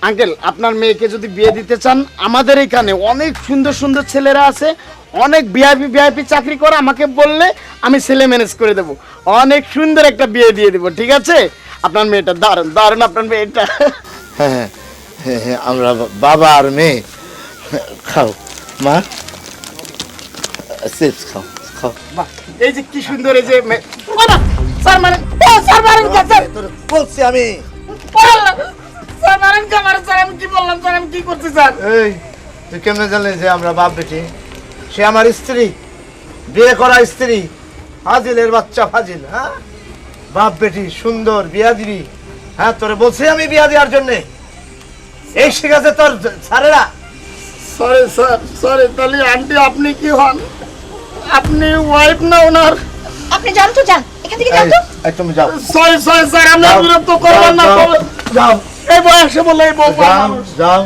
Uncle আপনার মেয়েকে যদি বিয়ে দিতে চান আমাদের এখানে অনেক সুন্দর সুন্দর ছেলেরা আছে, অনেক ভিআইপি চাকরি করে, আমাকে বললে আমি ছেলে ম্যানেজ করে দেবো, অনেক সুন্দর একটা বিয়ে দিয়ে দেবো। ঠিক আছে? আপনার মেয়েটা দারুণ দারুণ, আপনার মেয়েটা। হ্যাঁ হ্যাঁ হ্যাঁ হ্যাঁ, আমরা বাবা আর মেয়ে। খাও মা, চিপস খাও খাও। বাহ, এই যে কি সুন্দর, এই যে বাবা, স্যার মারেন, ও স্যার মারেন, স্যার তোর বলছি আমি। স্যার মারেন, স্যার আমি কি বললাম, স্যার আমি কি করছি স্যার? এই তুই কেমনে জানলি যে আমরা বাপ বেটি? সে আমার স্ত্রী, বিয়ে করা স্ত্রী, ফাজিলের বাচ্চা ফাজিল। হ্যাঁ, বাপ বেটি সুন্দর বিয়া দিবি। হ্যাঁ, তোরে বলছি আমি বিয়া দেওয়ার জন্যে। এই শিখাছে তোর স্যারেরা। Sorry sir, sorry. তাহলে আন্টি আপনি কি হন? আপনি ওয়াইফ না ওনার? আপনি যান তো, যান এখান থেকে, যান তো। এই তুমি যাও সরি সরি স্যার, আমি যাও, বিরক্ত করবেন না। যাও, যাও এই বয়সে বলে এই বউ যাও মানুষ। যাও